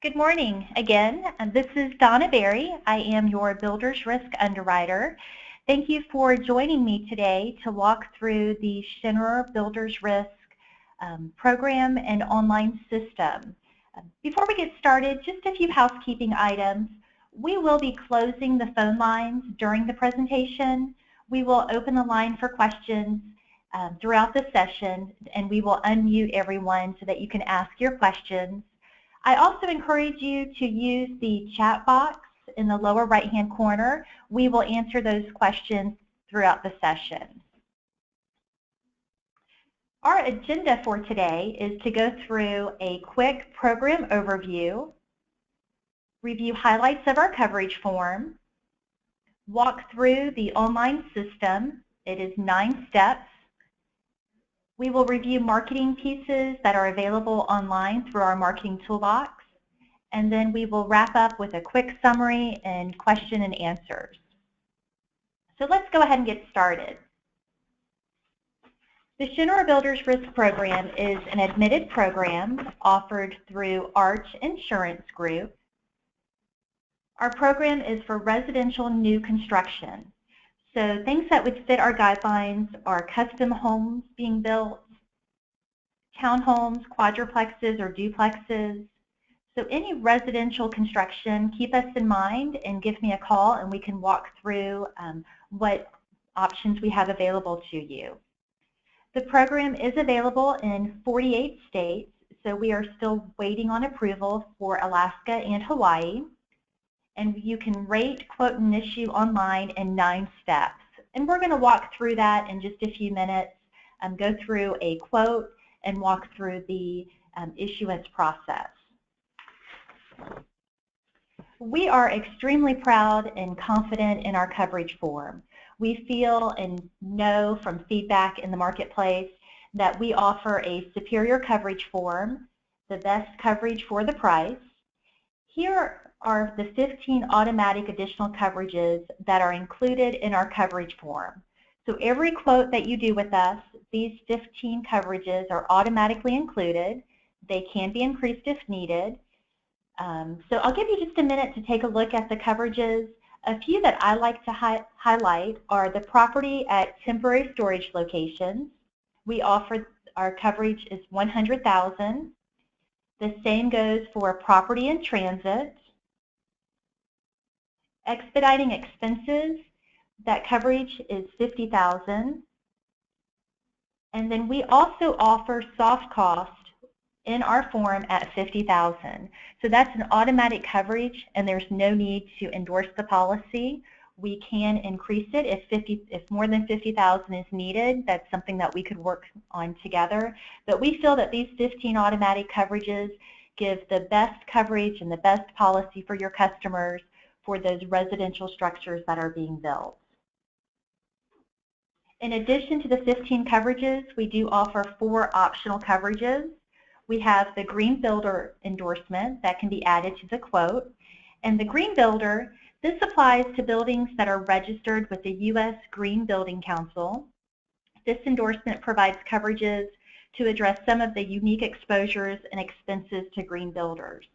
Good morning again. This is Donna Berry. I am your Builder's Risk Underwriter. Thank you for joining me today to walk through the Schinnerer Builder's Risk program and online system. Before we get started, just a few housekeeping items. We will be closing the phone lines during the presentation. We will open the line for questions throughout the session, and we will unmute everyone so that you can ask your questions. I also encourage you to use the chat box in the lower right-hand corner. We will answer those questions throughout the session. Our agenda for today is to go through a quick program overview, review highlights of our coverage form, walk through the online system. It is 9 steps. We will review marketing pieces that are available online through our marketing toolbox, and then we will wrap up with a quick summary and question and answers. So let's go ahead and get started. The Schinnerer Builder's Risk Program is an admitted program offered through Arch Insurance Group. Our program is for residential new construction. So things that would fit our guidelines are custom homes being built, townhomes, quadruplexes, or duplexes. So any residential construction, keep us in mind and give me a call and we can walk through what options we have available to you. The program is available in 48 states, so we are still waiting on approval for Alaska and Hawaii. And you can rate, quote, and issue online in 9 steps. And we're going to walk through that in just a few minutes, go through a quote, and walk through the issuance process. We are extremely proud and confident in our coverage form. We feel and know from feedback in the marketplace that we offer a superior coverage form, the best coverage for the price. Here are the 15 automatic additional coverages that are included in our coverage form. So every quote that you do with us, these 15 coverages are automatically included. They can be increased if needed. So I'll give you just a minute to take a look at the coverages. A few that I like to highlight are the property at temporary storage locations. We offer, our coverage is $100,000. The same goes for property in transit. Expediting expenses, that coverage is $50,000. And then we also offer soft cost in our form at $50,000. So that's an automatic coverage and there's no need to endorse the policy. We can increase it if more than $50,000 is needed. That's something that we could work on together. But we feel that these 15 automatic coverages give the best coverage and the best policy for your customers for those residential structures that are being built. In addition to the 15 coverages, we do offer 4 optional coverages. We have the Green Builder endorsement that can be added to the quote. And the Green Builder, this applies to buildings that are registered with the U.S. Green Building Council. This endorsement provides coverages to address some of the unique exposures and expenses to green builders.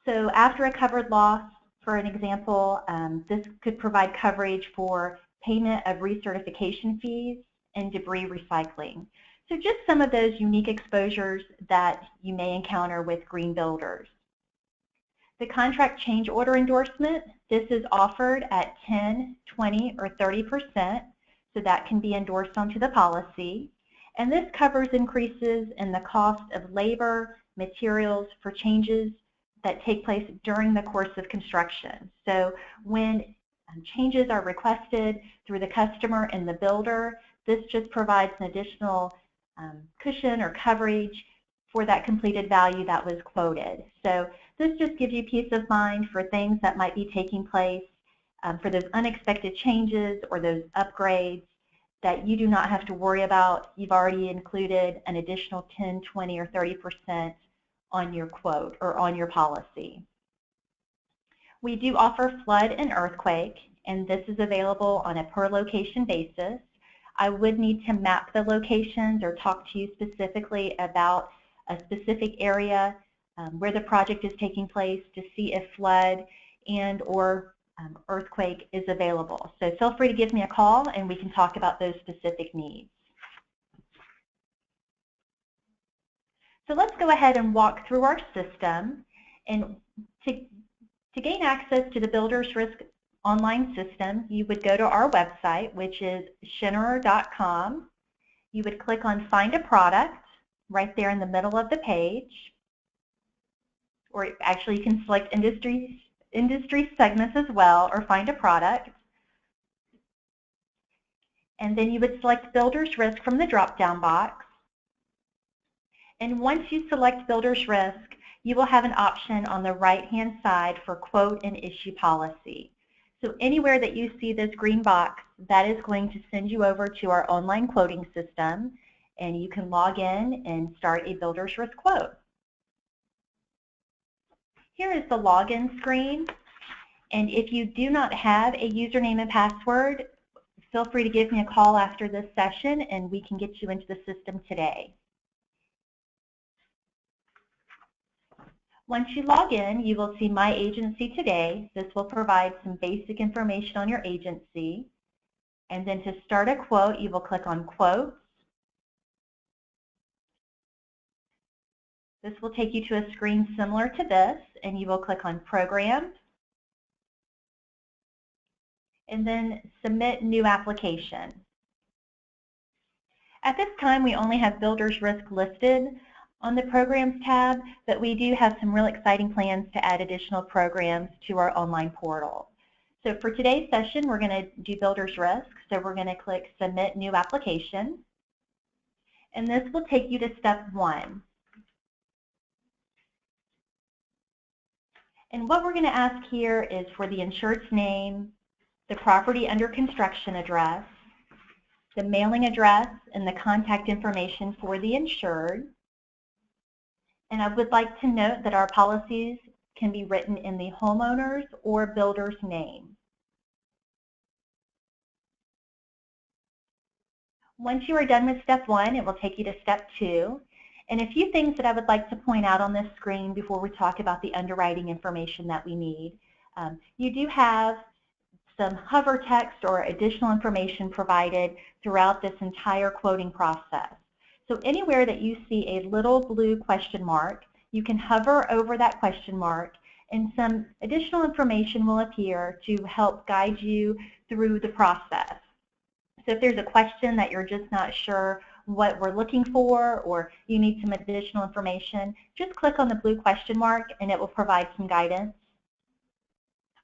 So after a covered loss, for an example, this could provide coverage for payment of recertification fees and debris recycling. So just some of those unique exposures that you may encounter with green builders. The contract change order endorsement, this is offered at 10, 20, or 30%, so that can be endorsed onto the policy. And this covers increases in the cost of labor, materials for changes that take place during the course of construction. So when changes are requested through the customer and the builder, this just provides an additional cushion or coverage for that completed value that was quoted. So this just gives you peace of mind for things that might be taking place, for those unexpected changes or those upgrades that you do not have to worry about. You've already included an additional 10, 20, or 30% on your quote or on your policy. We do offer flood and earthquake, and this is available on a per location basis. I would need to map the locations or talk to you specifically about a specific area where the project is taking place to see if flood and or earthquake is available. So feel free to give me a call and we can talk about those specific needs. So let's go ahead and walk through our system. And to gain access to the Builders Risk online system, you would go to our website, which is Schinnerer.com. You would click on Find a Product right there in the middle of the page. Or actually you can select industry segments as well, or Find a Product. And then you would select Builders Risk from the drop-down box. And once you select Builders Risk, you will have an option on the right-hand side for Quote and Issue Policy. So anywhere that you see this green box, that is going to send you over to our online quoting system, and you can log in and start a Builders Risk quote. Here is the login screen, and if you do not have a username and password, feel free to give me a call after this session and we can get you into the system today. Once you log in, you will see My Agency Today. This will provide some basic information on your agency. And then to start a quote, you will click on Quotes. This will take you to a screen similar to this, and you will click on Program. And then Submit New Application. At this time, we only have Builders Risk listed on the Programs tab, but we do have some real exciting plans to add additional programs to our online portal. So for today's session, we're going to do Builders Risk. So we're going to click Submit New Application. And this will take you to step 1. And what we're going to ask here is for the insured's name, the property under construction address, the mailing address, and the contact information for the insured. And I would like to note that our policies can be written in the homeowner's or builder's name. Once you are done with step 1, it will take you to step 2. And a few things that I would like to point out on this screen before we talk about the underwriting information that we need. You do have some hover text or additional information provided throughout this entire quoting process. So anywhere that you see a little blue question mark, you can hover over that question mark and some additional information will appear to help guide you through the process. So if there's a question that you're just not sure what we're looking for or you need some additional information, just click on the blue question mark and it will provide some guidance.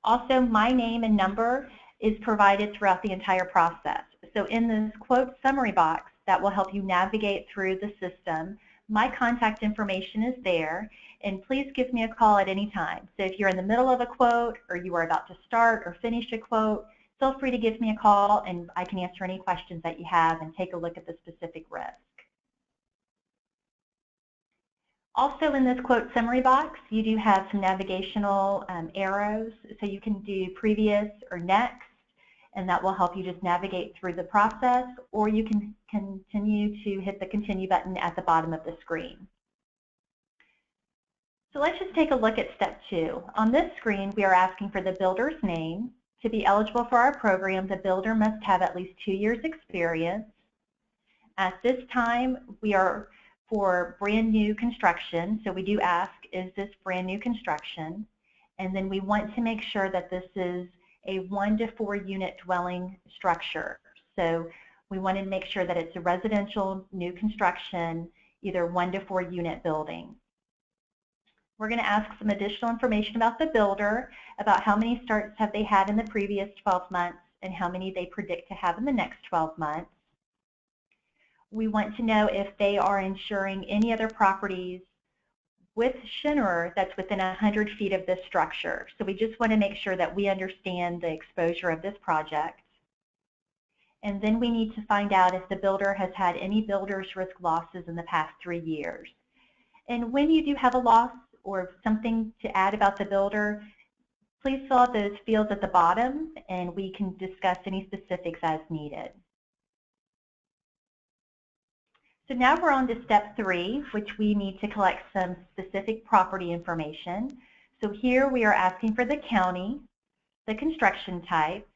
Also, my name and number is provided throughout the entire process. So in this quote summary box, that will help you navigate through the system. My contact information is there, and please give me a call at any time. So if you're in the middle of a quote or you are about to start or finish a quote, feel free to give me a call and I can answer any questions that you have and take a look at the specific risk. Also in this quote summary box, you do have some navigational arrows, so you can do previous or next, and that will help you just navigate through the process, or you can continue to hit the continue button at the bottom of the screen. So let's just take a look at step 2. On this screen, we are asking for the builder's name. To be eligible for our program, the builder must have at least 2 years experience. At this time, we are for brand new construction, so we do ask, is this brand new construction? And then we want to make sure that this is a 1 to 4 unit dwelling structure. So we want to make sure that it's a residential new construction, either 1 to 4 unit building. We're going to ask some additional information about the builder, about how many starts have they had in the previous 12 months and how many they predict to have in the next 12 months. We want to know if they are insuring any other properties with Schinnerer that's within 100 feet of this structure. So we just want to make sure that we understand the exposure of this project. And then we need to find out if the builder has had any builder's risk losses in the past 3 years. And when you do have a loss or something to add about the builder, please fill out those fields at the bottom and we can discuss any specifics as needed. So now we're on to step 3, which we need to collect some specific property information. So here we are asking for the county, the construction type,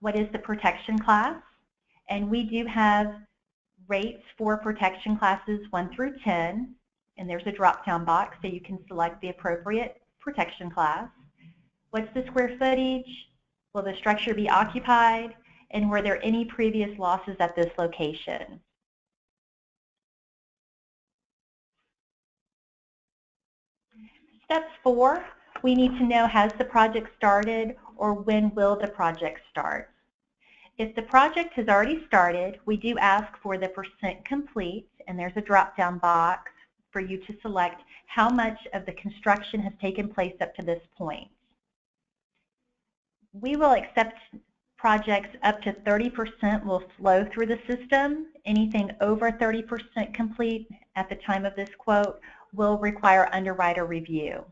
what is the protection class, and we do have rates for protection classes 1 through 10, and there's a drop-down box so you can select the appropriate protection class. What's the square footage? Will the structure be occupied? And were there any previous losses at this location? Step 4, we need to know, has the project started or when will the project start? If the project has already started, we do ask for the % complete, and there's a drop-down box for you to select how much of the construction has taken place up to this point. We will accept projects up to 30% will flow through the system. Anything over 30% complete at the time of this quote will require underwriter review.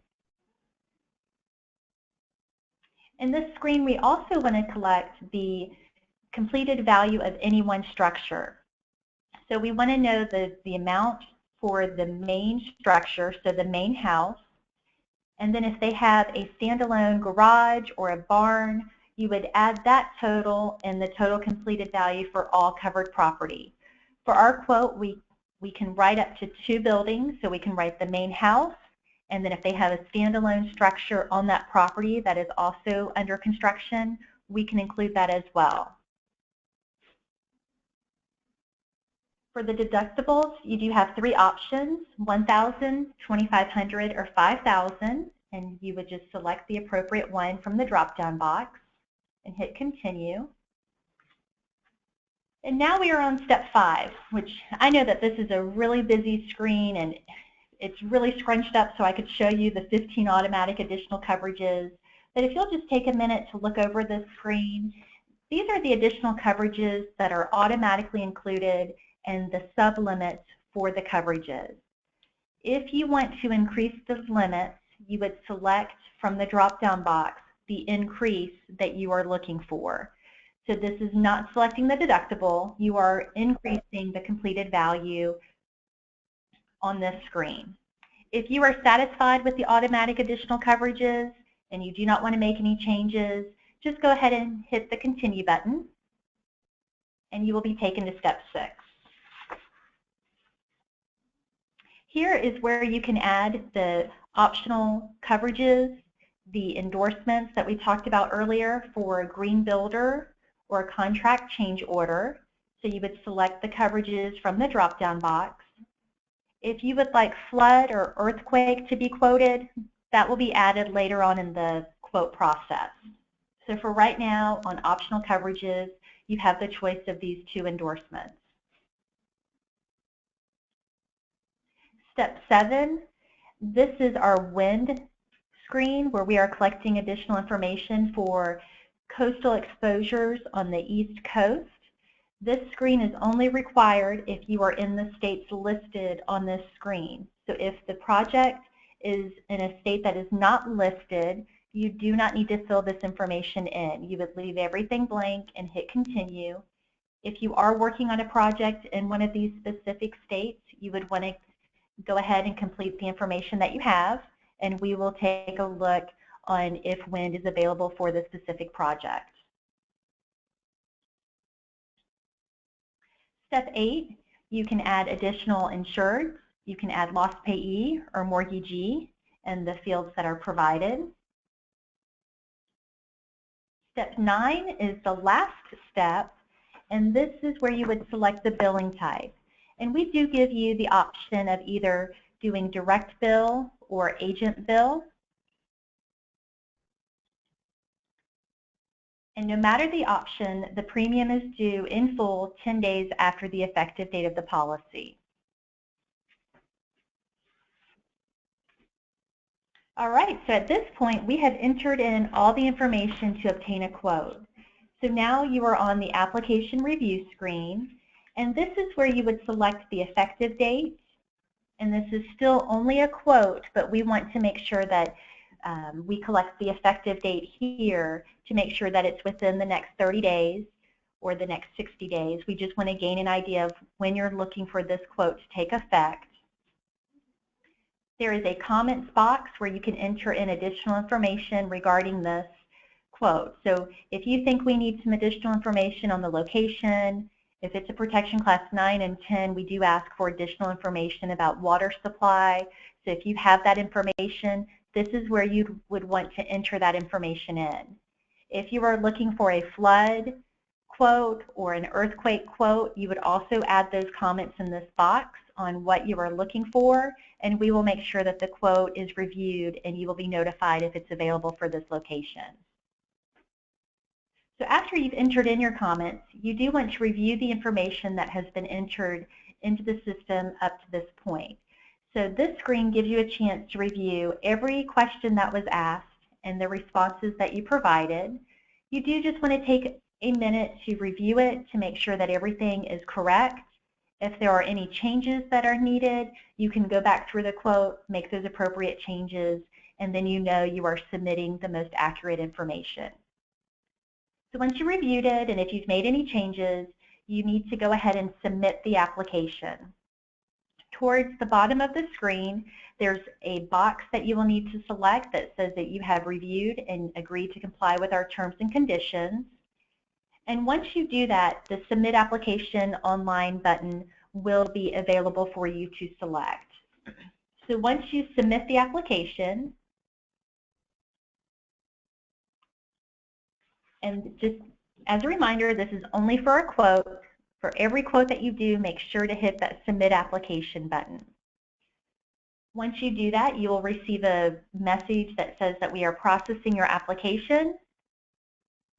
In this screen, we also want to collect the completed value of any one structure. So we want to know the amount for the main structure, so the main house, and then if they have a standalone garage or a barn, you would add that total and the total completed value for all covered property. For our quote, we can write up to 2 buildings, so we can write the main house, and then if they have a standalone structure on that property that is also under construction, we can include that as well. For the deductibles, you do have 3 options, $1,000, $2,500, or $5,000, and you would just select the appropriate one from the drop-down box and hit continue. And now we are on step 5, which I know that this is a really busy screen and it's really scrunched up so I could show you the 15 automatic additional coverages. But if you'll just take a minute to look over this screen, these are the additional coverages that are automatically included and the sub-limits for the coverages. If you want to increase the limits, you would select from the drop-down box the increase that you are looking for. So this is not selecting the deductible, you are increasing the completed value on this screen. If you are satisfied with the automatic additional coverages and you do not want to make any changes, just go ahead and hit the continue button and you will be taken to step 6. Here is where you can add the optional coverages, the endorsements that we talked about earlier for a green builder or a contract change order. So you would select the coverages from the drop-down box. If you would like flood or earthquake to be quoted, that will be added later on in the quote process. So for right now, on optional coverages, you have the choice of these 2 endorsements. Step 7, this is our wind screen where we are collecting additional information for coastal exposures on the East Coast. This screen is only required if you are in the states listed on this screen. So if the project is in a state that is not listed, you do not need to fill this information in. You would leave everything blank and hit continue. If you are working on a project in one of these specific states, you would want to go ahead and complete the information that you have, and we will take a look on if wind is available for the specific project. Step 8, you can add additional insureds. You can add lost payee or mortgagee in the fields that are provided. Step 9 is the last step, and this is where you would select the billing type. And we do give you the option of either doing direct bill or agent bill. And no matter the option, the premium is due in full 10 days after the effective date of the policy. All right, so at this point, we have entered in all the information to obtain a quote. So now you are on the application review screen, and this is where you would select the effective date. And this is still only a quote, but we want to make sure that we collect the effective date here to make sure that it's within the next 30 days. or the next 60 days. We just want to gain an idea of when you're looking for this quote to take effect. There is a comments box where you can enter in additional information regarding this quote. So if you think we need some additional information on the location, if it's a protection class 9 and 10, we do ask for additional information about water supply. So if you have that information, this is where you would want to enter that information in. If you are looking for a flood quote or an earthquake quote, you would also add those comments in this box on what you are looking for, and we will make sure that the quote is reviewed and you will be notified if it's available for this location. So after you've entered in your comments, you do want to review the information that has been entered into the system up to this point. So this screen gives you a chance to review every question that was asked and the responses that you provided. You do just want to take a minute to review it to make sure that everything is correct. If there are any changes that are needed, you can go back through the quote, make those appropriate changes, and then you know you are submitting the most accurate information. So once you reviewed it, and if you've made any changes, you need to go ahead and submit the application. Towards the bottom of the screen, there's a box that you will need to select that says that you have reviewed and agreed to comply with our terms and conditions. And once you do that, the Submit Application Online button will be available for you to select. So once you submit the application, and just as a reminder, this is only for a quote. For every quote that you do, make sure to hit that Submit Application button. Once you do that, you will receive a message that says that we are processing your application.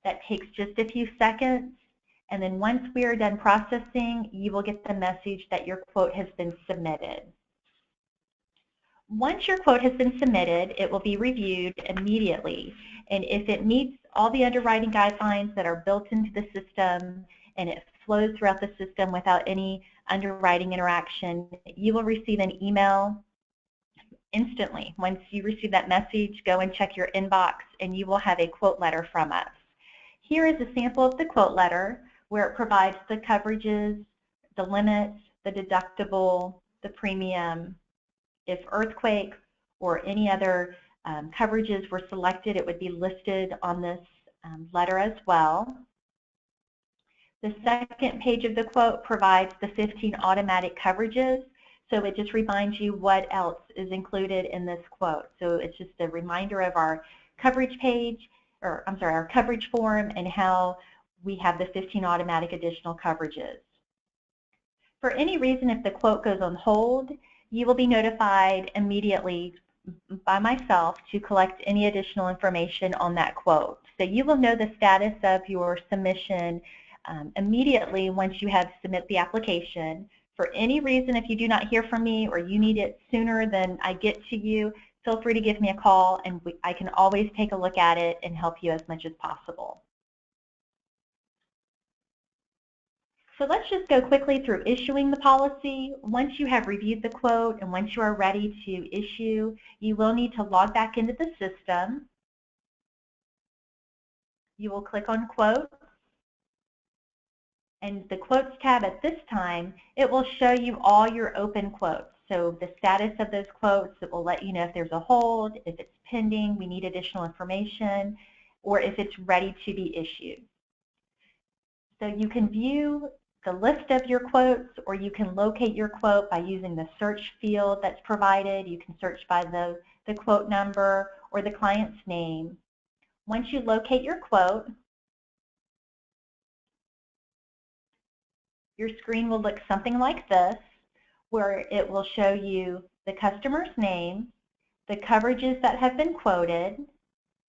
That takes just a few seconds, and then once we are done processing, you will get the message that your quote has been submitted. Once your quote has been submitted, it will be reviewed immediately, and if it meets all the underwriting guidelines that are built into the system and it flows throughout the system without any underwriting interaction, you will receive an email instantly. Once you receive that message, go and check your inbox and you will have a quote letter from us. Here is a sample of the quote letter where it provides the coverages, the limits, the deductible, the premium. If earthquake or any other coverages were selected, it would be listed on this letter as well. The second page of the quote provides the 15 automatic coverages, so it just reminds you what else is included in this quote. So it's just a reminder of our coverage page, or I'm sorry, our coverage form, and how we have the 15 automatic additional coverages. For any reason, if the quote goes on hold, you will be notified immediately by myself to collect any additional information on that quote. So you will know the status of your submission immediately once you have submit the application. For any reason, if you do not hear from me or you need it sooner than I get to you, feel free to give me a call and I can always take a look at it and help you as much as possible. So let's just go quickly through issuing the policy. Once you have reviewed the quote and once you are ready to issue, you will need to log back into the system. You will click on Quotes, and the Quotes tab at this time, it will show you all your open quotes. So the status of those quotes, it will let you know if there's a hold, if it's pending, we need additional information, or if it's ready to be issued. So you can view the list of your quotes, or you can locate your quote by using the search field that's provided. You can search by the quote number or the client's name. Once you locate your quote, your screen will look something like this, where it will show you the customer's name, the coverages that have been quoted,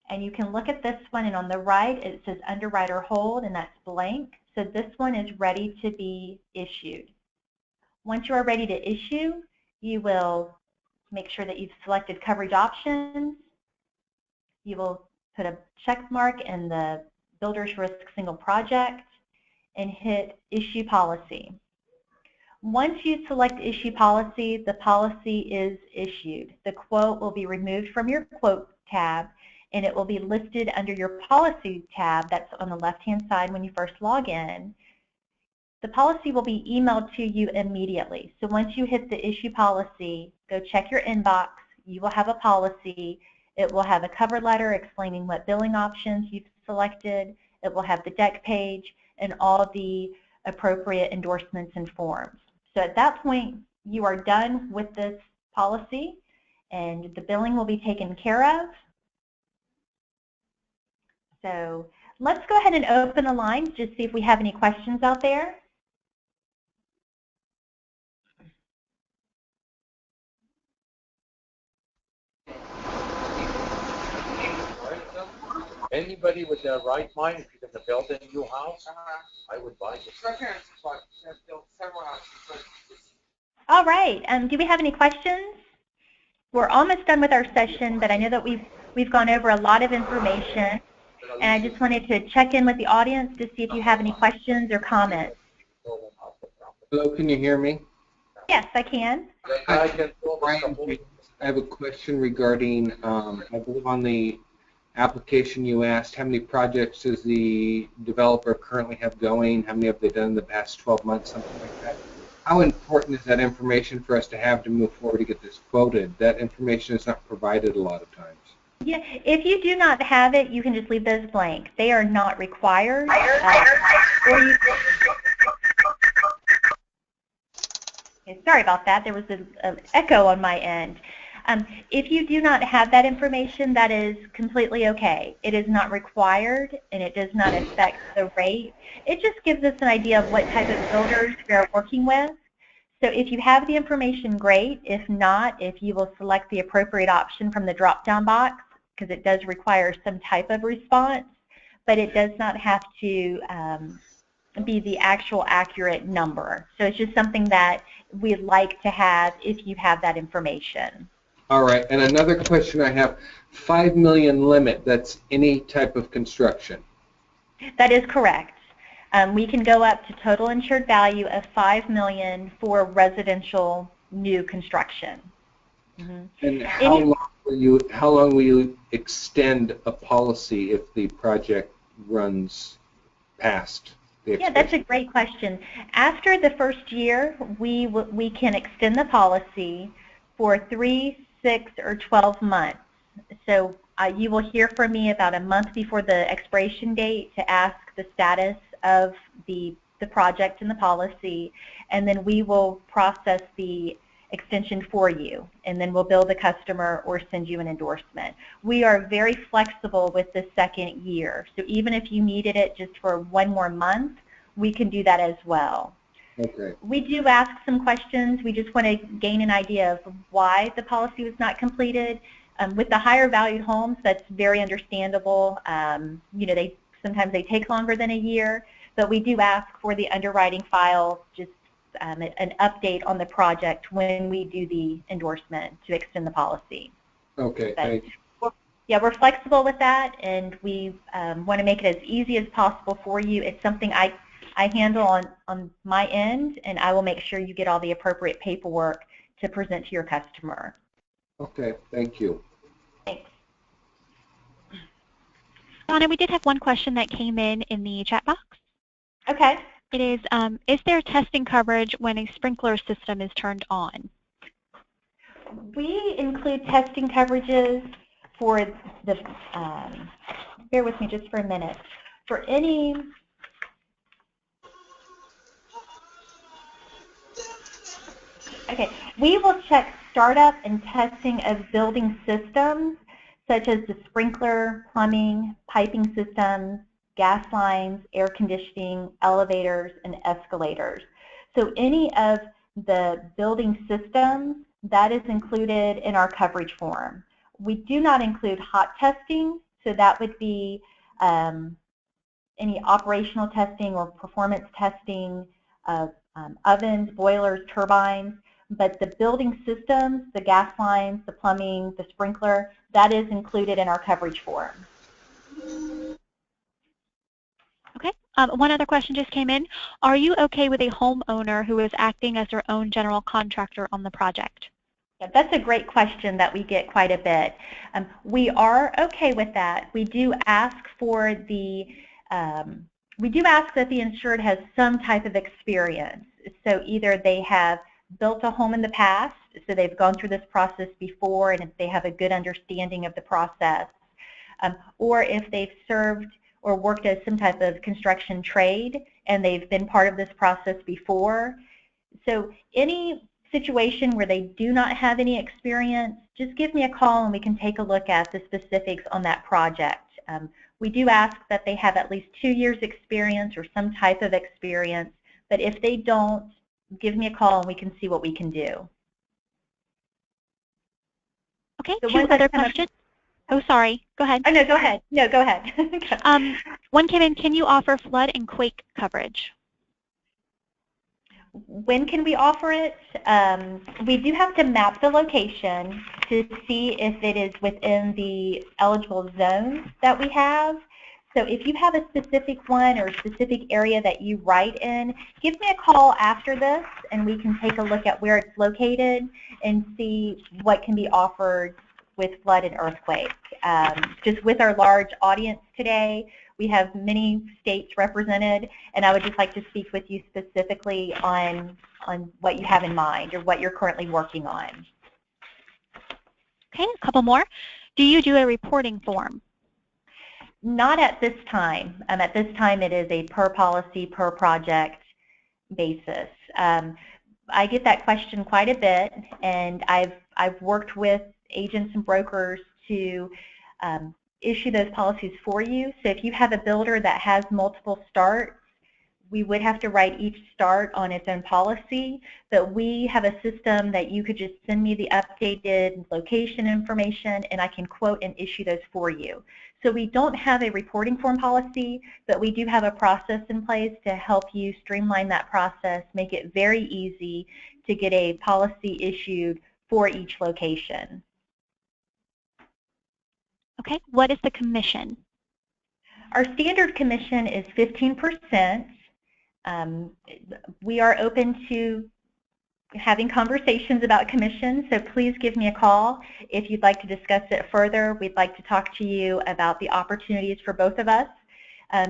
and you can look at this one, and on the right it says underwriter hold, and that's blank. So this one is ready to be issued. Once you are ready to issue, you will make sure that you've selected coverage options. You will put a check mark in the Builder's Risk Single Project and hit Issue Policy. Once you select Issue Policy, the policy is issued. The quote will be removed from your Quote tab and it will be listed under your policy tab that's on the left-hand side when you first log in. The policy will be emailed to you immediately. So once you hit the issue policy, go check your inbox. You will have a policy. It will have a cover letter explaining what billing options you've selected. It will have the deck page and all the appropriate endorsements and forms. So at that point, you are done with this policy and the billing will be taken care of. So let's go ahead and open the lines, just see if we have any questions out there. Anybody with their right mind, if you're going to build a new house, I would buy this. My parents built several houses. All right. Do we have any questions? We're almost done with our session, but I know that we've gone over a lot of information, and I just wanted to check in with the audience to see if you have any questions or comments. Hello, can you hear me? Yes, I can. I have a question regarding, I believe on the application you asked, how many projects does the developer currently have going? How many have they done in the past 12 months, something like that? How important is that information for us to have to move forward to get this quoted? That information is not provided a lot of times. Yeah, if you do not have it, you can just leave those blank. They are not required. Or you, okay, sorry about that. There was an echo on my end. If you do not have that information, that is completely okay. It is not required, and it does not affect the rate. It just gives us an idea of what type of builders we are working with. So if you have the information, great. If not, if you will select the appropriate option from the drop-down box, because it does require some type of response, but it does not have to be the actual accurate number. So it's just something that we'd like to have if you have that information. All right, and another question I have, $5 million limit, that's any type of construction? That is correct. We can go up to total insured value of $5 million for residential new construction. Mm-hmm. And how long will you extend a policy if the project runs past the expiration? Yeah, that's a great question. After the first year, we can extend the policy for 3, 6, or 12 months. So you will hear from me about a month before the expiration date to ask the status of the project and the policy, and then we will process the extension for you, and then we'll bill the customer or send you an endorsement. We are very flexible with the second year, so even if you needed it just for 1 more month, we can do that as well. Okay. We do ask some questions. We just want to gain an idea of why the policy was not completed. With the higher valued homes, that's very understandable. You know, sometimes they take longer than a year, but we do ask for the underwriting file, just an update on the project when we do the endorsement to extend the policy. Okay. Yeah, we're flexible with that, and we want to make it as easy as possible for you. It's something I handle on my end, and I will make sure you get all the appropriate paperwork to present to your customer. Okay, thank you. Thanks. Donna, we did have one question that came in the chat box. Okay. It is there testing coverage when a sprinkler system is turned on? We include testing coverages for the, bear with me just for a minute, for any, okay, we will check startup and testing of building systems such as the sprinkler, plumbing, piping systems, gas lines, air conditioning, elevators, and escalators. So any of the building systems, that is included in our coverage form. We do not include hot testing, so that would be any operational testing or performance testing of ovens, boilers, turbines. But the building systems, the gas lines, the plumbing, the sprinkler, that is included in our coverage form. Okay. One other question just came in. Are you okay with a homeowner who is acting as their own general contractor on the project? Yeah, that's a great question that we get quite a bit. We are okay with that. We do ask for the that the insured has some type of experience. So either they have built a home in the past, so they've gone through this process before and if they have a good understanding of the process, or if they've served or worked as some type of construction trade and they've been part of this process before. So any situation where they do not have any experience, just give me a call and we can take a look at the specifics on that project. We do ask that they have at least 2 years experience or some type of experience, but if they don't, give me a call and we can see what we can do. Okay, two other questions. Oh, sorry. Go ahead. Oh, no, go ahead. No, go ahead. One came in, can you offer flood and quake coverage? When can we offer it? We do have to map the location to see if it is within the eligible zones that we have. So if you have a specific one or a specific area that you write in, give me a call after this and we can take a look at where it's located and see what can be offered with flood and earthquake. Just with our large audience today, we have many states represented, and I would just like to speak with you specifically on what you have in mind or what you're currently working on. Okay, a couple more. Do you do a reporting form? Not at this time. At this time, it is a per policy, per project basis. I get that question quite a bit, and I've worked with agents and brokers to issue those policies for you. So if you have a builder that has multiple starts, we would have to write each start on its own policy, but we have a system that you could just send me the updated location information and I can quote and issue those for you. So we don't have a reporting form policy, but we do have a process in place to help you streamline that process, make it very easy to get a policy issued for each location. Okay, what is the commission? Our standard commission is 15%. We are open to having conversations about commission, so please give me a call if you'd like to discuss it further. We'd like to talk to you about the opportunities for both of us,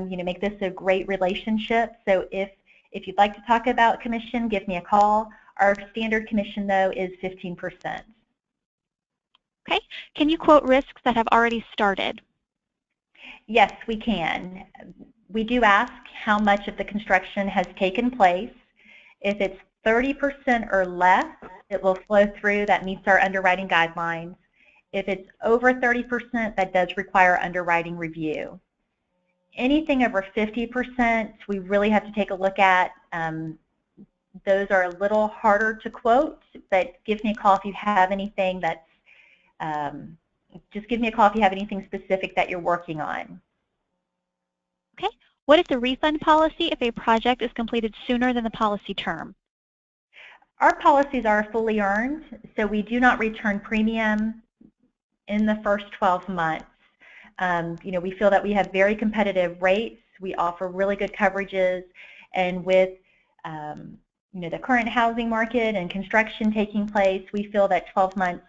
make this a great relationship. So if you'd like to talk about commission, give me a call. Our standard commission, though, is 15%. Okay. Can you quote risks that have already started? Yes, we can. We do ask how much of the construction has taken place. If it's 30% or less, it will flow through. That meets our underwriting guidelines. If it's over 30%, that does require underwriting review. Anything over 50%, we really have to take a look at. Those are a little harder to quote, but give me a call if you have anything that's just give me a call if you have anything specific that you're working on. Okay. What is the refund policy if a project is completed sooner than the policy term? Our policies are fully earned, so we do not return premium in the first 12 months. We feel that we have very competitive rates. We offer really good coverages, and with the current housing market and construction taking place, we feel that 12 months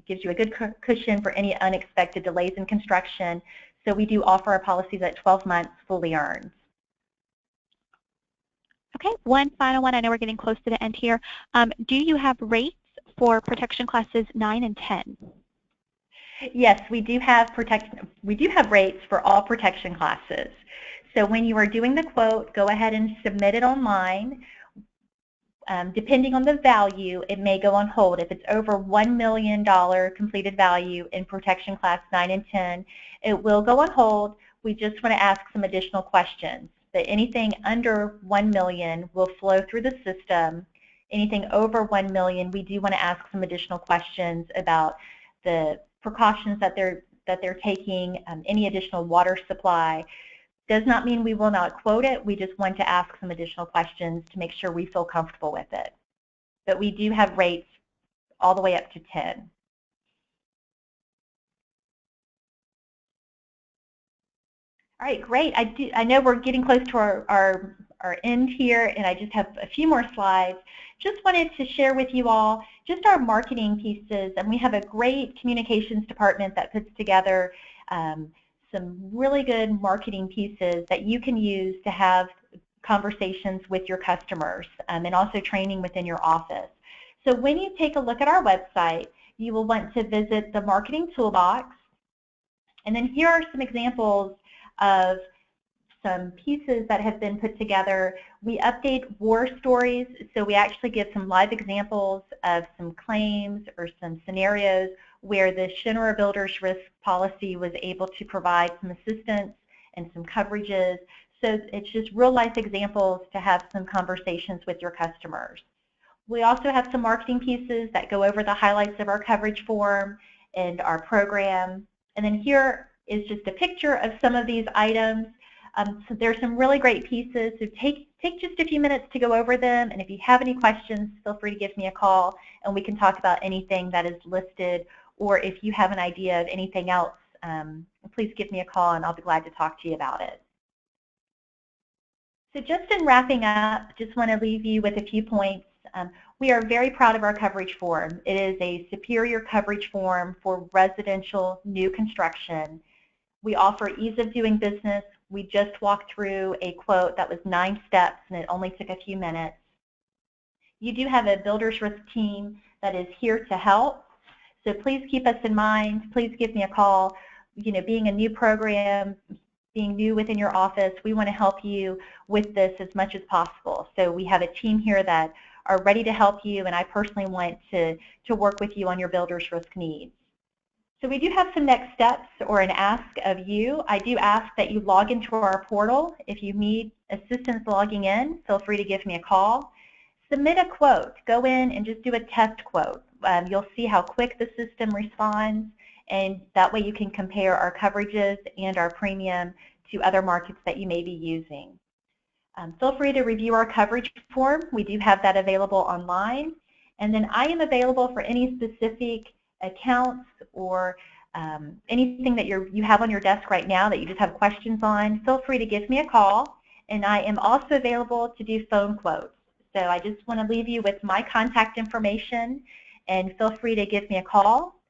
gives you a good cushion for any unexpected delays in construction. So we do offer our policies at 12 months fully earned. Okay, one final one. I know we're getting close to the end here. Do you have rates for protection classes 9 and 10? Yes, we do have rates for all protection classes. So when you are doing the quote, go ahead and submit it online. Depending on the value, it may go on hold. If it's over $1 million completed value in protection class 9 and 10, it will go on hold. We just want to ask some additional questions. But anything under $1 million will flow through the system. Anything over $1 million, we do want to ask some additional questions about the precautions that they're taking, any additional water supply. Does not mean we will not quote it. We just want to ask some additional questions to make sure we feel comfortable with it. But we do have rates all the way up to 10. All right, great. I know we're getting close to our our end here, and I just have a few more slides. Just wanted to share with you all just our marketing pieces, and we have a great communications department that puts together some really good marketing pieces that you can use to have conversations with your customers and also training within your office. So when you take a look at our website, you will want to visit the marketing toolbox, and then here are some examples of some pieces that have been put together. We update war stories, so we actually give some live examples of some claims or some scenarios where the Shinra Builders Risk Policy was able to provide some assistance and some coverages. So it's just real life examples to have some conversations with your customers. We also have some marketing pieces that go over the highlights of our coverage form and our program. And then here is just a picture of some of these items. So there's some really great pieces, so take just a few minutes to go over them, and if you have any questions, feel free to give me a call and we can talk about anything that is listed, or if you have an idea of anything else, please give me a call and I'll be glad to talk to you about it. So just in wrapping up, just want to leave you with a few points. We are very proud of our coverage form. It is a superior coverage form for residential new construction. We offer ease of doing business. We just walked through a quote that was 9 steps and it only took a few minutes. You do have a builder's risk team that is here to help. So please keep us in mind. Please give me a call. You know, being a new program, being new within your office, we want to help you with this as much as possible. So we have a team here that are ready to help you, and I personally want to work with you on your builder's risk needs. So we do have some next steps or an ask of you. I do ask that you log into our portal. If you need assistance logging in, feel free to give me a call. Submit a quote. Go in and just do a test quote. You'll see how quick the system responds, and that way you can compare our coverages and our premium to other markets that you may be using. Feel free to review our coverage form. We do have that available online. And then I am available for any specific accounts or anything that you have on your desk right now that you just have questions on. Feel free to give me a call. And I am also available to do phone quotes. So I just want to leave you with my contact information, and feel free to give me a call.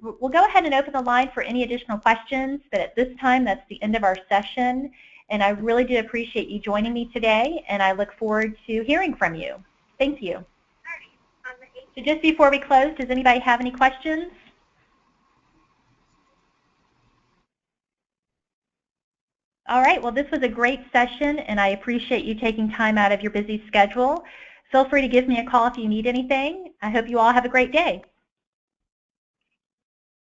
We'll go ahead and open the line for any additional questions, but at this time, that's the end of our session. And I really do appreciate you joining me today, and I look forward to hearing from you. Thank you. So just before we close, does anybody have any questions? All right, well, this was a great session, and I appreciate you taking time out of your busy schedule. Feel free to give me a call if you need anything. I hope you all have a great day.